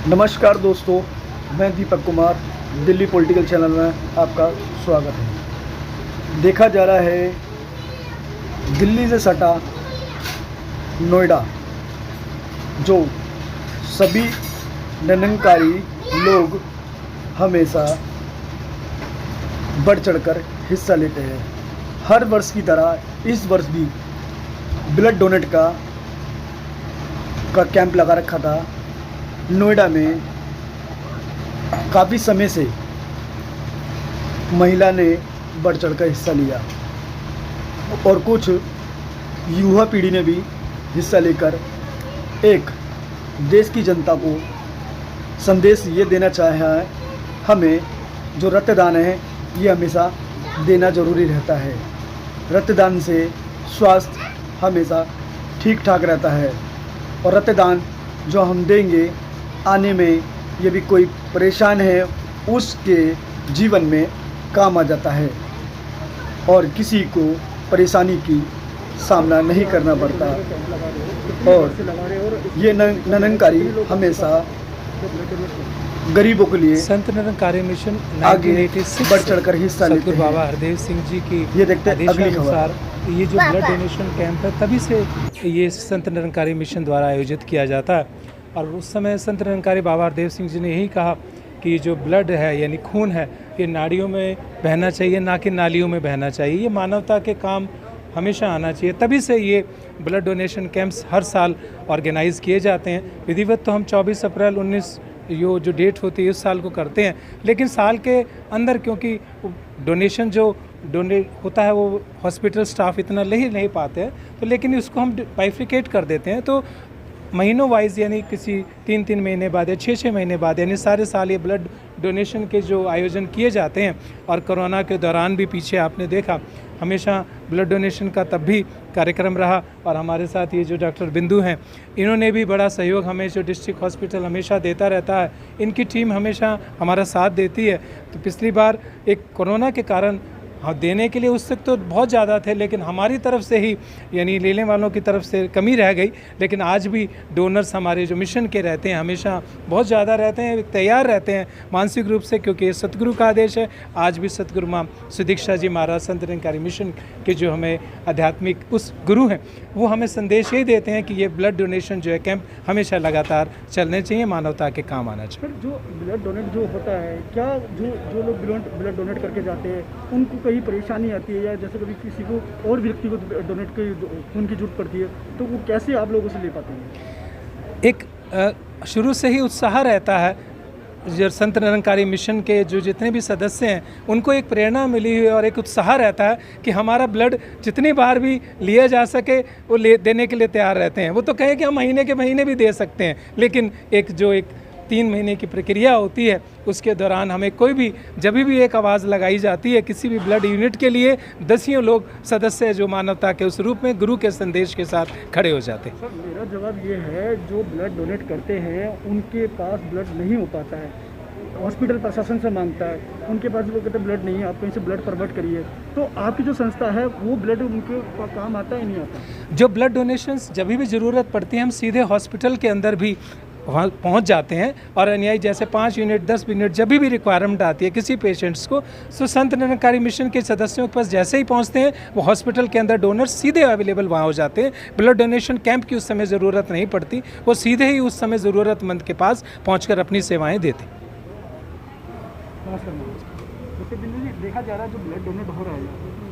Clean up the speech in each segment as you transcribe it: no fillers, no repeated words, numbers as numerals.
नमस्कार दोस्तों, मैं दीपक कुमार, दिल्ली पॉलिटिकल चैनल में आपका स्वागत है। देखा जा रहा है दिल्ली से सटा नोएडा, जो सभी निंदनकारी लोग हमेशा बढ़ चढ़कर हिस्सा लेते हैं। हर वर्ष की तरह इस वर्ष भी ब्लड डोनेट का कैंप लगा रखा था। नोएडा में काफ़ी समय से महिला ने बढ़ चढ़कर हिस्सा लिया और कुछ युवा पीढ़ी ने भी हिस्सा लेकर एक देश की जनता को संदेश ये देना चाहा है, हमें जो रक्तदान है ये हमेशा देना ज़रूरी रहता है। रक्तदान से स्वास्थ्य हमेशा ठीक ठाक रहता है और रक्तदान जो हम देंगे आने में ये भी कोई परेशान है उसके जीवन में काम आ जाता है और किसी को परेशानी की सामना नहीं करना पड़ता। और ये निंदनकारी हमेशा गरीबों के लिए संत निरंकारी मिशन आगे बढ़ चढ़कर हिस्सा लेते हैं। बाबा हरदेव सिंह जी की ये देखते हैं अगली अनुसार ये जो ब्लड डोनेशन कैंप है तभी से ये संत निरंकारी मिशन द्वारा आयोजित किया जाता है। और उस समय संत निरंकारी बाबा हरदेव सिंह जी ने यही कहा कि ये जो ब्लड है यानी खून है ये नाड़ियों में बहना चाहिए, ना कि नालियों में बहना चाहिए। ये मानवता के काम हमेशा आना चाहिए। तभी से ये ब्लड डोनेशन कैंप्स हर साल ऑर्गेनाइज़ किए जाते हैं। विधिवत तो हम 24 अप्रैल 19 जो डेट होती है उस साल को करते हैं, लेकिन साल के अंदर क्योंकि डोनेशन जो डोनेट होता है वो हॉस्पिटल स्टाफ इतना ले ही नहीं पाते हैं, तो लेकिन उसको हम बाइफिकेट कर देते हैं। तो महीनों वाइज यानी किसी 3-3 महीने बाद या 6-6 महीने बाद यानी सारे साल ये ब्लड डोनेशन के जो आयोजन किए जाते हैं। और कोरोना के दौरान भी पीछे आपने देखा हमेशा ब्लड डोनेशन का तब भी कार्यक्रम रहा। और हमारे साथ ये जो डॉक्टर बिंदु हैं इन्होंने भी बड़ा सहयोग हमें जो डिस्ट्रिक्ट हॉस्पिटल हमेशा देता रहता है। इनकी टीम हमेशा हमारा साथ देती है। तो पिछली बार एक कोरोना के कारण देने के लिए उस तक तो बहुत ज़्यादा थे, लेकिन हमारी तरफ से ही यानी लेने वालों की तरफ से कमी रह गई। लेकिन आज भी डोनर्स हमारे जो मिशन के रहते हैं हमेशा बहुत ज़्यादा रहते हैं, तैयार रहते हैं मानसिक रूप से, क्योंकि ये सतगुरु का आदेश है। आज भी सतगुरु माँ सुदीक्षा जी महाराज संत निरंकारी मिशन के जो हमें आध्यात्मिक उस गुरु हैं वो हमें संदेश यही देते हैं कि ये ब्लड डोनेशन जो है कैंप हमेशा लगातार चलने चाहिए, मानवता के काम आना चाहिए। जो ब्लड डोनेट जो होता है, क्या जो लोग ब्लड डोनेट करके जाते हैं उनको कहीं परेशानी आती है, या जैसे कभी किसी को और व्यक्ति को डोनेट की खून की जरूरत पड़ती है तो वो कैसे आप लोगों से ले पाते हैं? एक शुरू से ही उत्साह रहता है। जो संत निरंकारी मिशन के जो जितने भी सदस्य हैं उनको एक प्रेरणा मिली हुई और एक उत्साह रहता है कि हमारा ब्लड जितनी बार भी लिया जा सके वो देने के लिए तैयार रहते हैं। वो तो कहें कि हम महीने के महीने भी दे सकते हैं, लेकिन एक 3 महीने की प्रक्रिया होती है उसके दौरान हमें कोई भी जब भी एक आवाज़ लगाई जाती है किसी भी ब्लड यूनिट के लिए, दसियों लोग सदस्य जो मानवता के उस रूप में गुरु के संदेश के साथ खड़े हो जाते हैं। सर मेरा जवाब ये है, जो ब्लड डोनेट करते हैं उनके पास ब्लड नहीं हो पाता है, हॉस्पिटल प्रशासन से मांगता है, उनके पास वो कहते ब्लड नहीं है, आप कहीं से ब्लड प्रवर्ट करिए। तो आपकी जो संस्था है वो ब्लड उनके काम आता है नहीं आता? जो ब्लड डोनेशंस जब भी ज़रूरत पड़ती है हम सीधे हॉस्पिटल के अंदर भी वहाँ पहुँच जाते हैं। और अन्यायी जैसे 5 यूनिट 10 यूनिट जब भी रिक्वायरमेंट आती है किसी पेशेंट्स को, तो संत निरंकारी मिशन के सदस्यों के पास जैसे ही पहुँचते हैं वो हॉस्पिटल के अंदर डोनर सीधे अवेलेबल वहाँ हो जाते हैं। ब्लड डोनेशन कैंप की उस समय ज़रूरत नहीं पड़ती, वो सीधे ही उस समय ज़रूरतमंद के पास पहुँच अपनी सेवाएँ देते हैं। जैसे बिंदु जी देखा जा रहा है जो ब्लड डोनेट हो रहा है,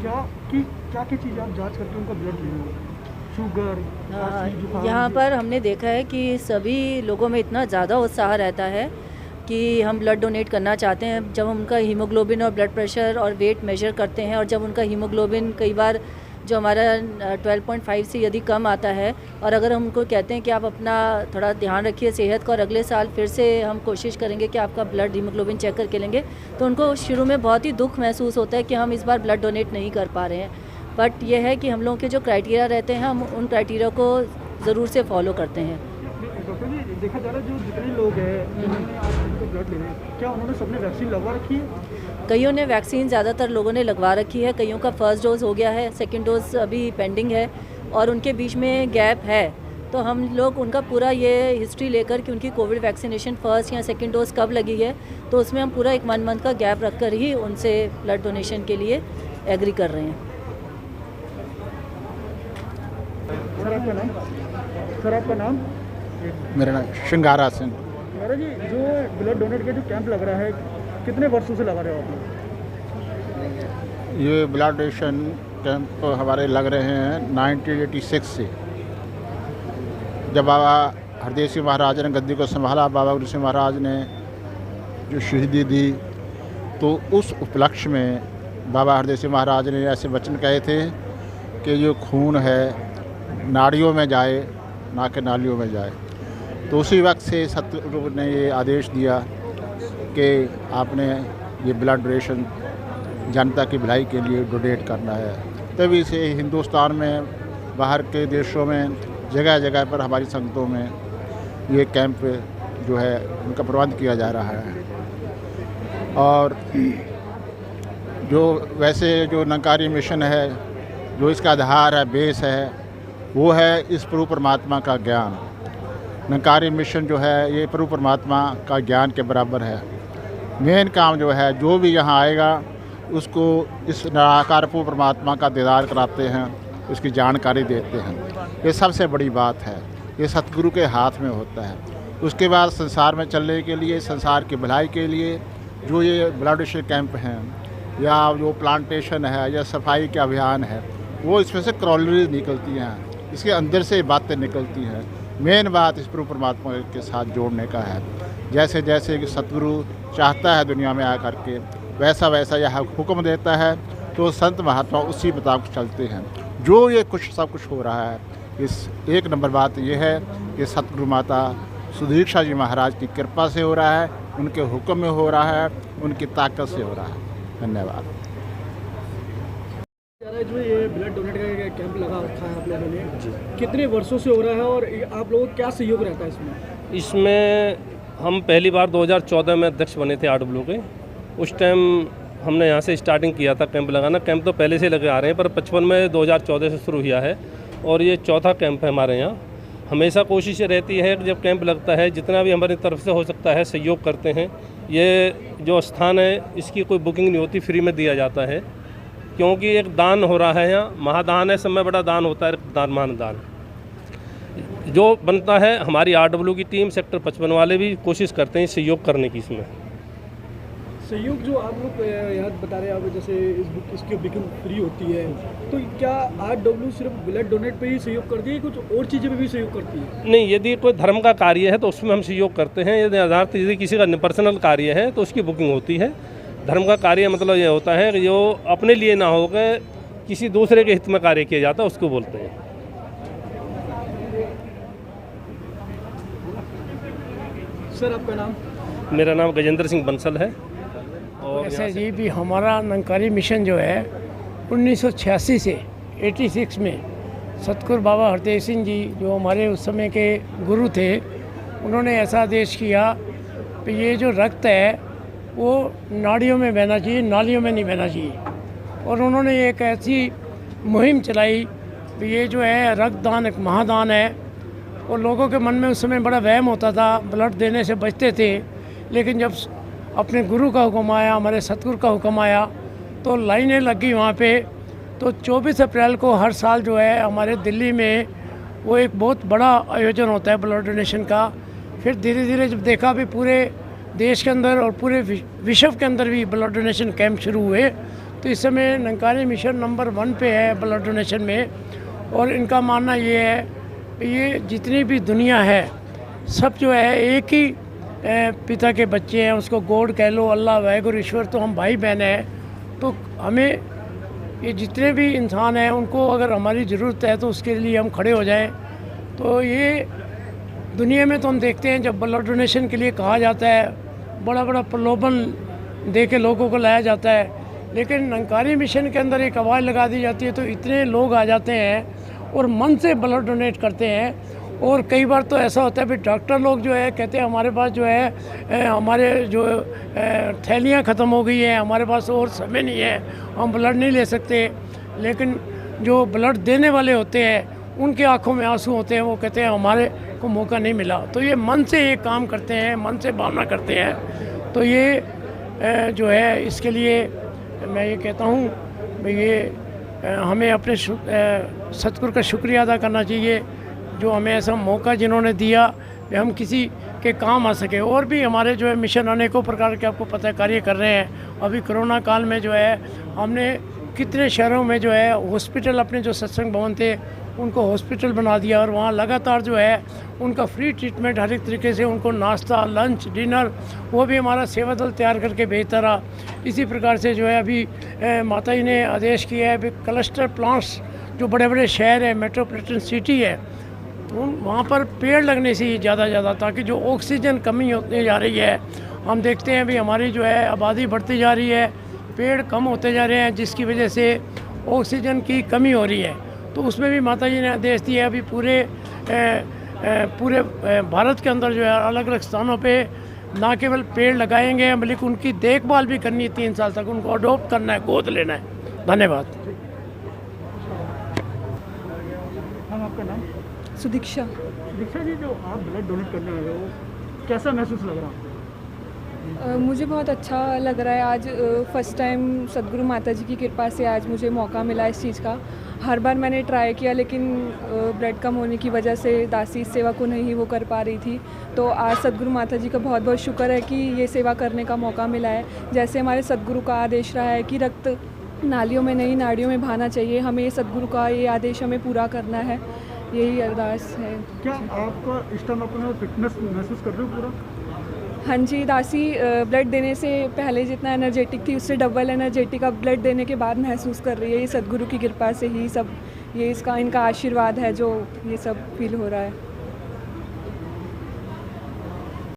क्या चीज़ आप जाँच करके उनका ब्लड लेना, शुगर? यहाँ पर हमने देखा है कि सभी लोगों में इतना ज़्यादा उत्साह रहता है कि हम ब्लड डोनेट करना चाहते हैं। जब हम उनका हीमोग्लोबिन और ब्लड प्रेशर और वेट मेजर करते हैं और जब उनका हीमोग्लोबिन कई बार जो हमारा 12.5 से यदि कम आता है और अगर हम उनको कहते हैं कि आप अपना थोड़ा ध्यान रखिए सेहत का और अगले साल फिर से हम कोशिश करेंगे कि आपका ब्लड हीमोग्लोबिन चेक करके लेंगे, तो उनको शुरू में बहुत ही दुख महसूस होता है कि हम इस बार ब्लड डोनेट नहीं कर पा रहे हैं। बट यह है कि हम लोगों के जो क्राइटेरिया रहते हैं हम उन क्राइटेरिया को ज़रूर से फॉलो करते हैं। डॉक्टर जी देखा जा रहा है जो जितने लोग हैं जिन्होंने आज उनको ब्लड लेना है, क्या उन्होंने सबने वैक्सीन लगवा रखी है? कईयों ने वैक्सीन ज़्यादातर लोगों ने लगवा रखी है, कईयों का फर्स्ट डोज हो गया है, सेकंड डोज अभी पेंडिंग है और उनके बीच में गैप है। तो हम लोग उनका पूरा ये हिस्ट्री लेकर कि उनकी कोविड वैक्सीनेशन फर्स्ट या सेकंड डोज कब लगी है, तो उसमें हम पूरा एक 1 मंथ का गैप रखकर ही उनसे ब्लड डोनेशन के लिए एग्री कर रहे हैं। सर आपका नाम? सर आपका नाम? मेरा नाम श्रृंगारा सिंह। मेरा जी, जो ब्लड डोनेट का जो कैंप लग रहा है, कितने वर्षों से लगा रहे हो आप लोग? ये ब्लड डोनेशन कैंप हमारे लग रहे हैं 1986 से। जब बाबा हरदेव सिंह महाराज ने गद्दी को संभाला, बाबा गुरु सिंह महाराज ने जो शहीदी दी, तो उस उपलक्ष्य में बाबा हरदेव सिंह महाराज ने ऐसे वचन कहे थे कि जो खून है नाड़ियों में जाए, ना कि नालियों में जाए। तो उसी वक्त से सतगुरु ने ये आदेश दिया कि आपने ये ब्लड डोनेशन जनता की भलाई के लिए डोनेट करना है। तभी से हिंदुस्तान में, बाहर के देशों में, जगह जगह पर हमारी संगतों में ये कैंप जो है उनका प्रबंध किया जा रहा है। और जो वैसे जो निरंकारी मिशन है, जो इसका आधार है, बेस है, वो है इस प्रभु परमात्मा का ज्ञान। निरंकारी मिशन जो है ये प्रभु परमात्मा का ज्ञान के बराबर है। मेन काम जो है, जो भी यहाँ आएगा उसको इस निराकार प्रभु परमात्मा का दीदार कराते हैं, उसकी जानकारी देते हैं। ये सबसे बड़ी बात है, ये सतगुरु के हाथ में होता है। उसके बाद संसार में चलने के लिए, संसार की भलाई के लिए जो ये ब्लड डोनेशन कैंप हैं या जो प्लांटेशन है या सफाई के अभियान है, वो इसमें से क्रॉलरीज निकलती हैं, इसके अंदर से बातें निकलती हैं। मेन बात इस प्रभु परमात्मा के साथ जोड़ने का है। जैसे जैसे कि सतगुरु चाहता है दुनिया में आकर के, वैसा वैसा यह हुक्म देता है, तो संत महात्मा उसी मुताबिक चलते हैं। जो ये कुछ सब कुछ हो रहा है, इस एक नंबर बात यह है कि सतगुरु माता सुदीक्षा जी महाराज की कृपा से हो रहा है, उनके हुक्म में हो रहा है, उनकी ताकत से हो रहा है। धन्यवाद। जो ये ब्लड डोनेट का कैंप लगा रखा है आप लोगों ने, कितने वर्षों से हो रहा है और आप लोगों का क्या सहयोग रहता है इसमें? इसमें हम पहली बार 2014 में अध्यक्ष बने थे RW के। उस टाइम हमने यहाँ से स्टार्टिंग किया था कैंप लगाना। कैंप तो पहले से लगे आ रहे हैं, पर 55 में 2014 से शुरू किया है और ये चौथा कैंप है हमारे यहाँ। हमेशा कोशिश रहती है कि जब कैंप लगता है, जितना भी हमारी तरफ से हो सकता है सहयोग करते हैं। ये जो स्थान है इसकी कोई बुकिंग नहीं होती, फ्री में दिया जाता है, क्योंकि एक दान हो रहा है यहाँ, महादान है, समय बड़ा दान होता है, दान महादान जो बनता है। हमारी RW की टीम सेक्टर 55 वाले भी कोशिश करते हैं सहयोग करने की। इसमें सहयोग जो आप लोग यहाँ बता रहे हैं, आप जैसे इसकी बुकिंग फ्री होती है, तो क्या RW सिर्फ ब्लड डोनेट पे ही सहयोग करती है, कुछ और चीज़ें पे भी सहयोग करती है? नहीं, यदि कोई धर्म का कार्य है तो उसमें हम सहयोग करते हैं। यदि किसी का पर्सनल कार्य है तो उसकी बुकिंग होती है। धर्म का कार्य मतलब ये होता है कि जो अपने लिए ना होकर किसी दूसरे के हित में कार्य किया जाता है, उसको बोलते हैं। सर आपका नाम? मेरा नाम गजेंद्र सिंह बंसल है। और ऐसे जी भी हमारा निरंकारी मिशन जो है 1986 से 86 में सतगुरु बाबा हरदेव सिंह जी जो हमारे उस समय के गुरु थे, उन्होंने ऐसा आदेश किया कि ये जो रक्त है वो नाड़ियों में बहना चाहिए, नालियों में नहीं बहना चाहिए। और उन्होंने एक ऐसी मुहिम चलाई कि ये जो है रक्तदान एक महादान है। और लोगों के मन में उस समय बड़ा वहम होता था, ब्लड देने से बचते थे। लेकिन जब अपने गुरु का हुक्म आया, हमारे सतगुरु का हुक्म आया, तो लाइनें लगी वहाँ पे। तो 24 अप्रैल को हर साल जो है हमारे दिल्ली में वो एक बहुत बड़ा आयोजन होता है ब्लड डोनेशन का। फिर धीरे धीरे जब देखा भी पूरे देश के अंदर और पूरे विश्व के अंदर भी ब्लड डोनेशन कैंप शुरू हुए, तो इस समय निरंकारी मिशन नंबर 1 पे है ब्लड डोनेशन में। और इनका मानना ये है कि ये जितनी भी दुनिया है सब जो है एक ही पिता के बच्चे हैं, उसको गॉड कह लो, अल्लाह वाहिगुरु ईश्वर, तो हम भाई बहन हैं। तो हमें ये जितने भी इंसान हैं उनको अगर हमारी ज़रूरत है तो उसके लिए हम खड़े हो जाएं। तो ये दुनिया में तो हम देखते हैं जब ब्लड डोनेशन के लिए कहा जाता है, बड़ा बड़ा प्रलोभन दे के लोगों को लाया जाता है, लेकिन निरंकारी मिशन के अंदर एक आवाज़ लगा दी जाती है तो इतने लोग आ जाते हैं और मन से ब्लड डोनेट करते हैं। और कई बार तो ऐसा होता है फिर डॉक्टर लोग जो है कहते हैं हमारे पास जो है हमारे जो थैलियाँ ख़त्म हो गई हैं, हमारे पास और समय नहीं है, हम ब्लड नहीं ले सकते। लेकिन जो ब्लड देने वाले होते हैं उनके आंखों में आंसू होते हैं, वो कहते हैं हमारे को मौका नहीं मिला। तो ये मन से ये काम करते हैं, मन से भावना करते हैं। तो ये जो है इसके लिए मैं ये कहता हूँ भाई ये हमें अपने सतगुरु का शुक्रिया अदा करना चाहिए जो हमें ऐसा मौका जिन्होंने दिया कि हम किसी के काम आ सके। और भी हमारे जो है मिशन अनेकों प्रकार के आपको पता है कार्य कर रहे हैं। अभी कोरोना काल में जो है हमने कितने शहरों में जो है हॉस्पिटल, अपने जो सत्संग भवन थे उनको हॉस्पिटल बना दिया और वहाँ लगातार जो है उनका फ्री ट्रीटमेंट हर एक तरीके से, उनको नाश्ता, लंच, डिनर वो भी हमारा सेवा दल तैयार करके भेजता रहा। इसी प्रकार से जो है अभी माता जी ने आदेश किया है अभी क्लस्टर प्लांट्स जो बड़े बड़े शहर है, मेट्रोपॉलिटन सिटी है, वहाँ पर पेड़ लगने से ज़्यादा ताकि जो ऑक्सीजन कमी होती जा रही है, हम देखते हैं भी हमारी जो है आबादी बढ़ती जा रही है, पेड़ कम होते जा रहे हैं जिसकी वजह से ऑक्सीजन की कमी हो रही है। तो उसमें भी माता जी ने आदेश दिया अभी पूरे भारत के अंदर जो है अलग अलग स्थानों पे ना केवल पेड़ लगाएंगे बल्कि उनकी देखभाल भी करनी है 3 साल तक, उनको अडॉप्ट करना है, गोद लेना है। धन्यवाद। हम आपका नाम? सुदीक्षा। दीक्षा जी, जो आप ब्लड डोनेट करने आए हो कैसा महसूस लग रहा है आपको? मुझे बहुत अच्छा लग रहा है। आज फर्स्ट टाइम सद्गुरु माता जी की कृपा से आज मुझे मौका मिला इस चीज़ का। हर बार मैंने ट्राई किया लेकिन ब्लड कम होने की वजह से दासी इस सेवा को नहीं वो कर पा रही थी। तो आज सद्गुरु माता जी का बहुत बहुत शुक्र है कि ये सेवा करने का मौका मिला है। जैसे हमारे सद्गुरु का आदेश रहा है कि रक्त नालियों में नहीं नाड़ियों में बहाना चाहिए, हमें सद्गुरु का ये आदेश हमें पूरा करना है, यही अरदास है। क्या आपका इस टाइम अपना फिटनेस महसूस कर रहे हो पूरा? हाँ जी, दासी ब्लड देने से पहले जितना एनर्जेटिक थी उससे डबल एनर्जेटिक अब ब्लड देने के बाद महसूस कर रही है। ये सद्गुरु की कृपा से ही सब, ये इनका आशीर्वाद है जो ये सब फील हो रहा है।